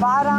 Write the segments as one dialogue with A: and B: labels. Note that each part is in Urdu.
A: 12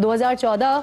B: 2014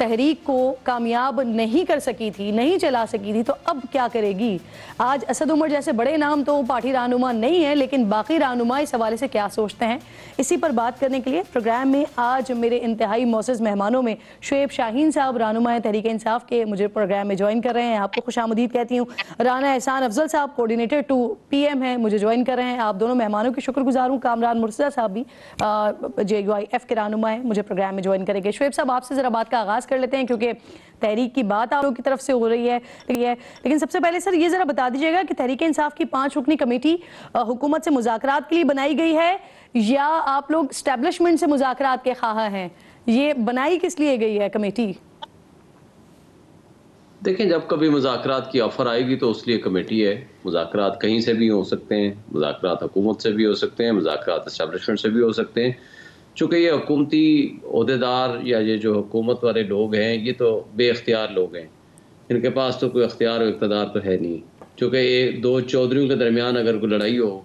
B: تحریک کو کامیاب نہیں کر سکی تھی, نہیں چلا سکی تھی, تو اب کیا کرے گی؟ آج اسد عمر جیسے بڑے نام تو پارٹی رہنما نہیں ہیں, لیکن باقی رہنما اس حوالے سے کیا سوچتے ہیں, اسی پر بات کرنے کے لیے پروگرام میں آج میرے انتہائی معزز مہمانوں میں شعیب شاہین صاحب رہنما تحریک انصاف کے مجھے پروگرام میں جوائن کر رہے ہیں. آپ کو خوش آمدید کہتی ہوں. رانا احسان افضل صاحب کوارڈینیٹر 2 PM ہیں, مجھے جوائن کر رہے ہیں. آپ دونوں مہمانوں کی شکر گزار ہوں. کامران مرتضیٰ صاحب بھی JUIF کے رہنما ہیں, مجھے پروگرام میں جوائن کریں گے. شعیب صاحب, آپ سے ذرا بات کا آغاز کر لیتے ہیں کیونکہ تحریک کی بات آپ لوگوں کی طرف سے ہو رہی ہے, لیکن سب سے پہلے سر یہ ذرا بتا دیجیے گا کہ تحریک انصاف کی 5 رکنی کمیٹی حکومت سے مذاکرات کے لیے بنائی گئی ہے یا آپ لوگ اسٹیبلشمنٹ سے مذاکرات کے خواہاں ہیں؟ یہ بنائی کس لیے گئی ہے کمیٹی؟
C: دیکھیں, جب کبھی مذاکرات کی آفر آئے گی تو اس لیے کمیٹی ہے. مذاکرات کہیں سے بھی ہو سکتے ہیں, مذاکرات حکومت سے بھی ہو سکتے ہیں, مذاکرات اسٹیبلشمنٹ سے بھی ہو سکتے ہیں. چونکہ یہ حکومتی عہدیدار یا یہ جو حکومت والے لوگ ہیں یہ تو بے اختیار لوگ ہیں, ان کے پاس تو کوئی اختیار و اقتدار تو ہے نہیں. چونکہ یہ 2 چودھریوں کے درمیان اگر کوئی لڑائی ہو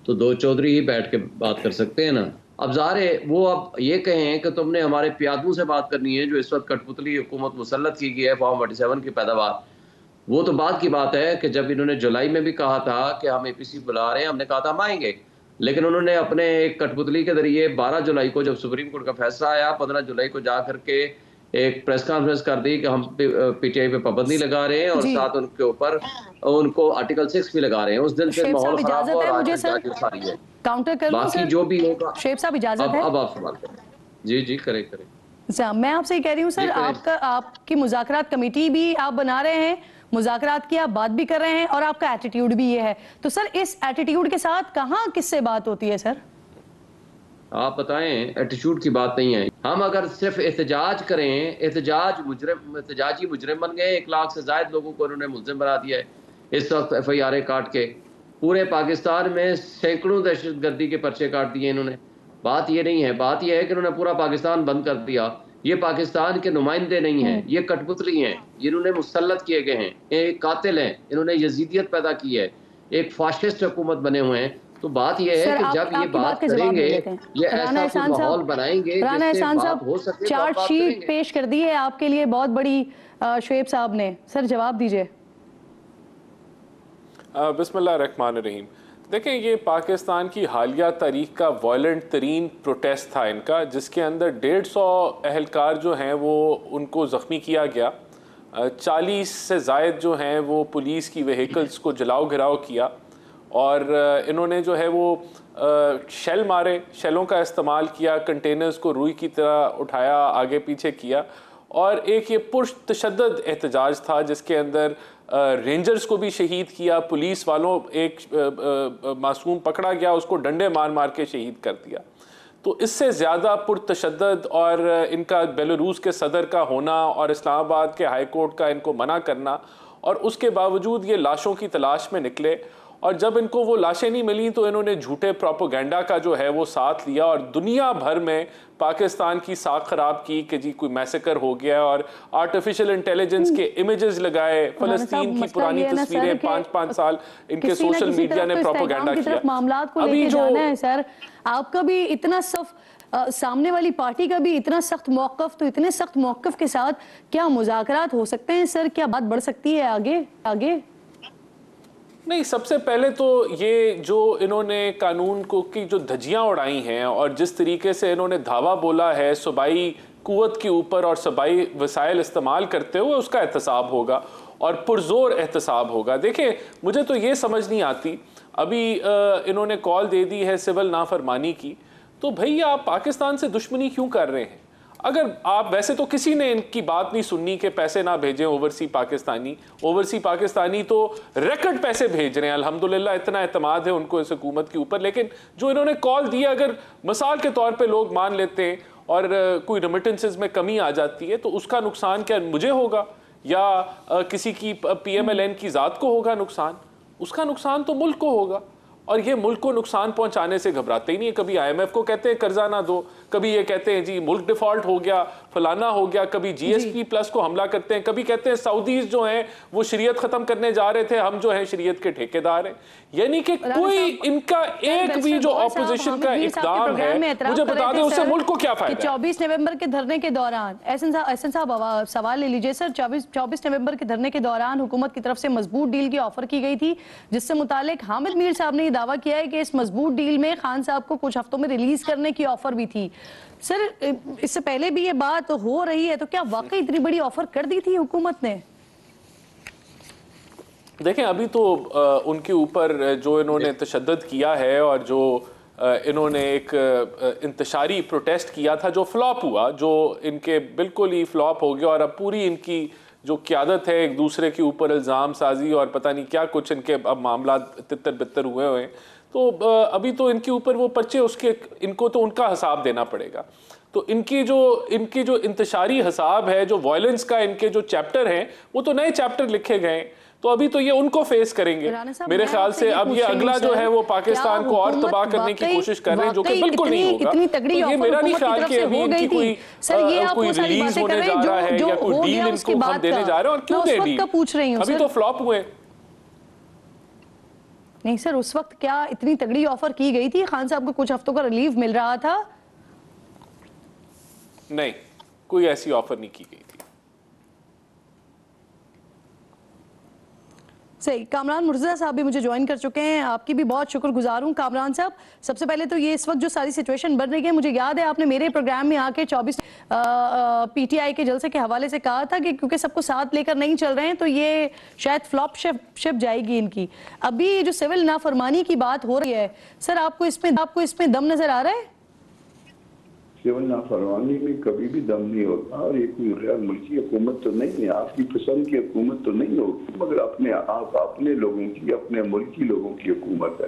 C: تو 2 چودھری ہی بیٹھ کے بات کر سکتے ہیں نا. اب ظاہر ہے وہ اب یہ کہیں کہ تم نے ہمارے پیادوں سے بات کرنی ہے جو اس وقت کٹ پتلی حکومت مسلط کی گئی ہے فارم 47 کی پیداوار, وہ تو بعد کی بات ہے. کہ جب انہوں نے جولائی میں بھی کہا تھا کہ ہم APC بلا رہے ہیں, ہم نے کہا تھا ہم آئیں گے, لیکن انہوں نے اپنے ایک کٹ پتلی کے ذریعے 12 جولائی کو جب سپریم کورٹ کا فیصلہ آیا, 15 جولائی کو جا کر کے ایک پریس کانفرنس کر دی کہ ہم PTI پہ پابندی لگا رہے ہیں اور ساتھ ان کے اوپر ان کو آرٹیکل 6 بھی لگا رہے ہیں. اس دن سے ماحول خراب ہو اور آج جا کے ساری ہے
B: کاؤنٹر کر لوں
C: باقی
B: سر؟
C: جو بھی ہوگا.
B: شعیب صاحب اجازت ہے؟
C: اب آپ سوال کریں. جی کریں.
B: میں آپ سے یہ کہہ رہی ہوں سر, آپ کی مذاکرات کمیٹی بھی آپ بنا رہے ہیں, مذاکرات کی آپ بات بھی کر رہے ہیں اور آپ کا ایٹیٹیوڈ بھی یہ ہے, تو سر اس ایٹیٹیوڈ کے ساتھ کہاں کس سے بات ہوتی ہے سر؟
C: آپ بتائیں, ایٹیٹیوڈ کی بات نہیں ہے. ہم اگر صرف احتجاج کریں, احتجاجی مجرم بن گئے. 1 لاکھ سے زائد لوگوں کو انہوں نے ملزم بنا دیا ہے اس وقت FIR کاٹ کے. پورے پاکستان میں سینکڑوں دہشت گردی کے پرچے کاٹ دیے انہوں نے. بات یہ نہیں ہے, بات یہ ہے کہ انہوں نے پورا پاکستان بند کر دیا. یہ پاکستان کے نمائندے نہیں ہیں, یہ کٹ پتلی ہیں, انہوں نے مسلط کیے گئے ہیں, ایک قاتل ہیں, انہوں نے یزیدیت پیدا کی ہے, ایک فاشسٹ حکومت بنے ہوئے ہیں. تو بات یہ ہے کہ جب یہ بات کریں گے, یہ ایسا کوئی ماحول بنائیں گے جس سے بات ہو سکے.
B: چارٹ شیٹ پیش کر دی ہے آپ کے لیے بہت بڑی شعیب صاحب نے, سر جواب دیجئے.
D: بسم اللہ الرحمن الرحیم. دیکھیں, یہ پاکستان کی حالیہ تاریخ کا وائلنٹ ترین پروٹیسٹ تھا ان کا, جس کے اندر 150 اہلکار جو ہیں وہ ان کو زخمی کیا گیا. 40 سے زائد جو ہیں وہ پولیس کی وہیکلز کو جلاؤ گھراؤ کیا, اور انہوں نے جو ہے وہ شیل مارے, شیلوں کا استعمال کیا, کنٹینرز کو روئی کی طرح اٹھایا, آگے پیچھے کیا. اور ایک یہ پرتشدد احتجاج تھا جس کے اندر رینجرز کو بھی شہید کیا, پولیس والوں, ایک معصوم پکڑا گیا, اس کو ڈنڈے مار مار کے شہید کر دیا. تو اس سے زیادہ پرتشدد اور ان کا بیلاروس کے صدر کا ہونا اور اسلام آباد کے ہائی کورٹ کا ان کو منع کرنا, اور اس کے باوجود یہ لاشوں کی تلاش میں نکلے, اور جب ان کو وہ لاشیں نہیں ملیں تو انہوں نے جھوٹے پروپیگنڈا کا جو ہے وہ ساتھ لیا اور دنیا بھر میں پاکستان کی ساکھ خراب کی کہ جی کوئی میسیکر ہو گیا, اور آرٹیفیشل انٹیلیجنس کے امیجز لگائے, فلسطین کی پرانی تصویریں 5-5 سال ان کے سوشل میڈیا نے پروپیگنڈا کیا.
B: معاملات کو لے کے جانا ہے سر, آپ کا بھی اتنا سامنے والی پارٹی کا بھی اتنا سخت موقف, تو اتنے سخت موقف کے ساتھ کیا مذاکرات ہو سکتے ہیں سر؟ کیا بات بڑھ سکتی ہے آگے؟
D: نہیں, سب سے پہلے تو یہ جو انہوں نے قانون کو کی جو دھجیاں اڑائی ہیں اور جس طریقے سے انہوں نے دھاوا بولا ہے صوبائی قوت کے اوپر اور صوبائی وسائل استعمال کرتے ہوئے, اس کا احتساب ہوگا اور پرزور احتساب ہوگا. دیکھیں, مجھے تو یہ سمجھ نہیں آتی, ابھی انہوں نے کال دے دی ہے سول نافرمانی کی, تو بھئی آپ پاکستان سے دشمنی کیوں کر رہے ہیں؟ اگر آپ, ویسے تو کسی نے ان کی بات نہیں سننی کہ پیسے نہ بھیجیں اوورسی پاکستانی تو ریکارڈ پیسے بھیج رہے ہیں الحمدللہ, اتنا اعتماد ہے ان کو اس حکومت کے اوپر. لیکن جو انہوں نے کال دیا, اگر مثال کے طور پہ لوگ مان لیتے ہیں اور کوئی ریمیٹنسز میں کمی آ جاتی ہے تو اس کا نقصان کیا مجھے ہوگا یا کسی کی PMLN کی ذات کو ہوگا نقصان؟ اس کا نقصان تو ملک کو ہوگا. اور یہ ملک کو نقصان پہنچانے سے گھبراتے ہی نہیں ہے. کبھی IMF کو کہتے ہیں قرضہ نہ دو, کبھی یہ کہتے ہیں جی ملک ڈیفالٹ ہو گیا, فلانا ہو گیا, کبھی GSP+ کو حملہ کرتے ہیں, کبھی کہتے ہیں سعودیز جو ہیں وہ شریعت ختم کرنے جا رہے تھے, ہم جو ہیں شریعت کے ٹھیکیدار ہیں. یعنی کہ کوئی ان کا ایک بھی جو اپوزیشن کا اقدام ہے, مجھے بتا دیں اس سے ملک کو کیا فائدہ ہے.
B: 24 نومبر کے دھرنے کے دوران احسن صاحب سوال لے لیجئے سر. 24 نومبر کے دھرنے کے دوران حکومت کی طرف سے مضبوط ڈیل کی آفر کی گئی تھی, جس سے متعلق حامد میر صاحب نے یہ دعویٰ کیا ہے کہ اس مضبوط ڈیل میں خان صاحب کو کچھ ہفتوں میں ریلیز کرنے کی آفر بھی تھی. سر اس سے پہلے بھی یہ بات ہو رہی ہے, تو کیا واقعی اتنی بڑی آفر کر دی تھی حکومت نے؟
D: دیکھیں ابھی تو ان کے اوپر جو انہوں نے تشدد کیا ہے اور جو انہوں نے ایک انتشاری پروٹیسٹ کیا تھا جو فلاپ ہوا, جو ان کے بالکل ہی فلاپ ہو گیا, اور اب پوری ان کی جو قیادت ہے ایک دوسرے کے اوپر الزام سازی اور پتہ نہیں کیا کچھ ان کے اب معاملات تتر بتر ہوئے ہیں. تو ابھی تو ان کے اوپر وہ پرچے ان کو تو ان کا حساب دینا پڑے گا. تو ان کی جو انتشاری حساب ہے, جو وائلنس کا ان کے جو چیپٹر ہیں, وہ تو نئے چیپٹر لکھے گئے ہیں, تو ابھی تو یہ ان کو فیس کریں گے. میرے خیال سے اب یہ اگلا جو ہے وہ پاکستان کو اور تباہ کرنے کی کوشش کر رہے ہیں, جو کہ بالکل نہیں ہوگا. تو یہ میرا نہیں خیال کہ ابھی ان کی کوئی ریلیز ہونے جا رہا ہے یا کوئی ڈیل ان کو ہم دینے جا رہے ہیں, اور کیوں دے ڈیل, ابھی تو فلاپ ہوئے.
B: نہیں سر, اس وقت کیا اتنی تگڑی آفر کی گئی تھی؟ خان صاحب کو کچھ ہفتوں کا ریلیف مل رہا تھا.
D: نہیں, کوئی ایسی آفر نہیں کی گئی تھی.
B: صحیح. کامران مرتضیٰ صاحب بھی مجھے جوائن کر چکے ہیں, آپ کی بھی بہت شکر گزار ہوں. کامران صاحب, سب سے پہلے تو یہ اس وقت جو ساری سچویشن بن رہی ہے, مجھے یاد ہے آپ نے میرے پروگرام میں آ کے 24 PTI کے جلسے کے حوالے سے کہا تھا کہ کیونکہ سب کو ساتھ لے کر نہیں چل رہے ہیں تو یہ شاید فلاپ شپ جائے گی ان کی. ابھی جو سول نافرمانی کی بات ہو رہی ہے سر, آپ کو اس میں دم نظر آ رہا ہے؟
E: سول نافرمانی میں کبھی بھی دم نہیں ہوتا, اور یہ کوئی غیر ملکی حکومت تو نہیں ہے, آپ کی پسند کی حکومت تو نہیں ہوگی, مگر اپنے لوگوں کی, اپنے ملکی لوگوں کی حکومت ہے.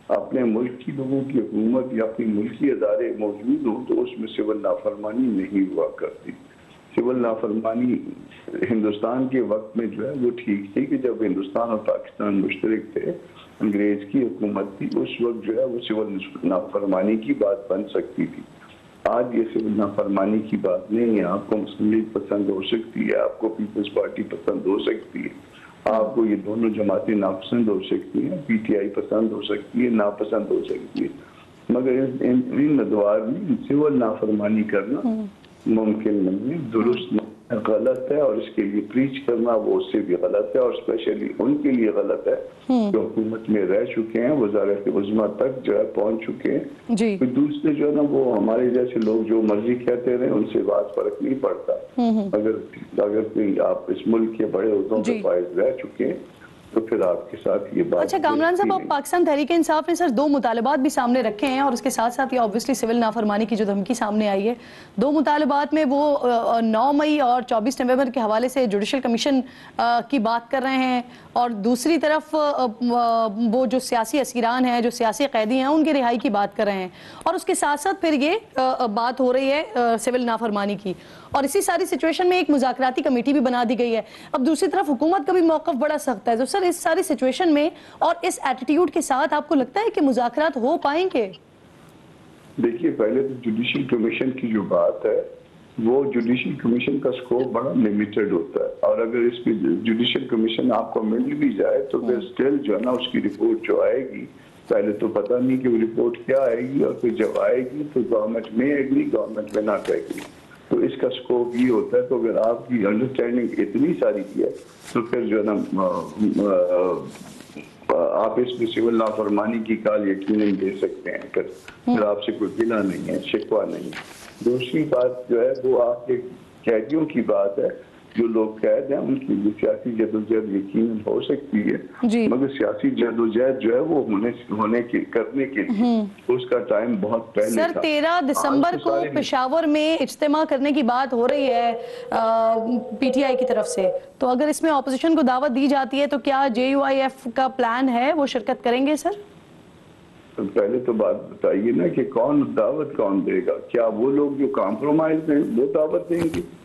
E: اپنے ملک کی لوگوں کی حکومت یا اپنی ملکی ادارے موجود ہوں تو اس میں سول نافرمانی نہیں ہوا کرتی. سول نافرمانی ہندوستان کے وقت میں جو ہے وہ ٹھیک تھی کہ جب ہندوستان اور پاکستان مشترک تھے, انگریز کی حکومت تھی, اس وقت جو ہے وہ سول نافرمانی کی بات بن سکتی تھی. آج یہ سول نافرمانی کی بات نہیں ہے. آپ کو مسلم لیگ پسند ہو سکتی ہے, آپ کو پیپلز پارٹی پسند ہو سکتی ہے, آپ کو یہ دونوں جماعتیں ناپسند ہو سکتی ہیں, PTI پسند ہو سکتی ہے, ناپسند ہو سکتی ہے, مگر ان ادوار میں سول نافرمانی کرنا ممکن نہیں ہے, درست نہیں, غلط ہے, اور اس کے لیے پریچ کرنا وہ اس سے بھی غلط ہے, اور اسپیشلی ان کے لیے غلط ہے جو حکومت میں رہ چکے ہیں, وزارت عظمیٰ تک جو ہے پہنچ چکے ہیں. دوسرے جو ہے نا وہ ہمارے جیسے لوگ جو مرضی کہتے رہے, ان سے بات فرق نہیں پڑتا. اگر کوئی آپ اس ملک کے بڑے عہدوں پہ فائز رہ چکے ہیں تو پھر آپ کے ساتھ یہ بات.
B: اچھا کامران صاحب, اب پاکستان تحریک انصاف نے سر 2 مطالبات بھی سامنے رکھے ہیں, اور اس کے ساتھ ساتھ یہ obviously سول نافرمانی کی جو دھمکی سامنے آئی ہے, 2 مطالبات میں وہ 9 مئی اور 24 نومبر کے حوالے سے جوڈیشل کمیشن کی بات کر رہے ہیں, اور دوسری طرف وہ جو سیاسی اسیران ہیں, جو سیاسی قیدی ہیں, ان کے رہائی کی بات کر رہے ہیں, اور اس کے ساتھ ساتھ پھر یہ بات ہو رہی ہے سول نافرمانی کی, اور اسی ساری سچویشن میں ایک مذاکراتی کمیٹی بھی بنا دی گئی ہے. اب دوسری طرف حکومت کا بھی موقف بڑا سخت ہے. تو سر اس ساری سچویشن میں اور اس ایٹیٹیوڈ کے ساتھ آپ کو لگتا ہے کہ مذاکرات ہو پائیں گے؟
E: دیکھیے, پہلے تو جوڈیشل کمیشن کی جو بات ہے, وہ جوڈیشل کمیشن کا سکوپ بڑا لیمیٹڈ ہوتا ہے, اور اگر اس کی جوڈیشل کمیشن آپ کو مل بھی جائے تو پھر اسٹل جو ہے نا اس کی رپورٹ جو آئے گی, پہلے تو پتہ نہیں کہ وہ رپورٹ کیا آئے گی, اور پھر جب آئے گی تو گورنمنٹ میں ایگری, گورنمنٹ میں ناٹ ایگری. تو اس کا سکوپ یہ ہوتا ہے. تو اگر آپ کی انڈرسٹینڈنگ اتنی ساری ہے تو پھر جو ہے نا آپ اس میں سول نافرمانی کی کال یقیناً دے سکتے ہیں, پھر آپ سے کوئی گلہ نہیں ہے, شکوہ نہیں. دوسری بات جو ہے وہ آپ کے قیدیوں کی بات ہے. جو لوگ قید ہیں ان کی بھی سیاسی جدوجہد یقیناً ہو سکتی ہے, مگر سیاسی جدوجہد جو ہے وہ کرنے کے لیے اس کا ٹائم بہت پہلے
B: سر 13 دسمبر کو پشاور میں اجتماع کرنے کی بات ہو رہی ہے PTI کی طرف سے, تو اگر اس میں اپوزیشن کو دعوت دی جاتی ہے تو کیا JUIF کا پلان ہے, وہ شرکت کریں گے سر؟
E: پہلے تو بات بتائیے نا کہ کون دعوت کون دے گا, کیا وہ لوگ جو کمپرومائز ہیں وہ دعوت دیں گے؟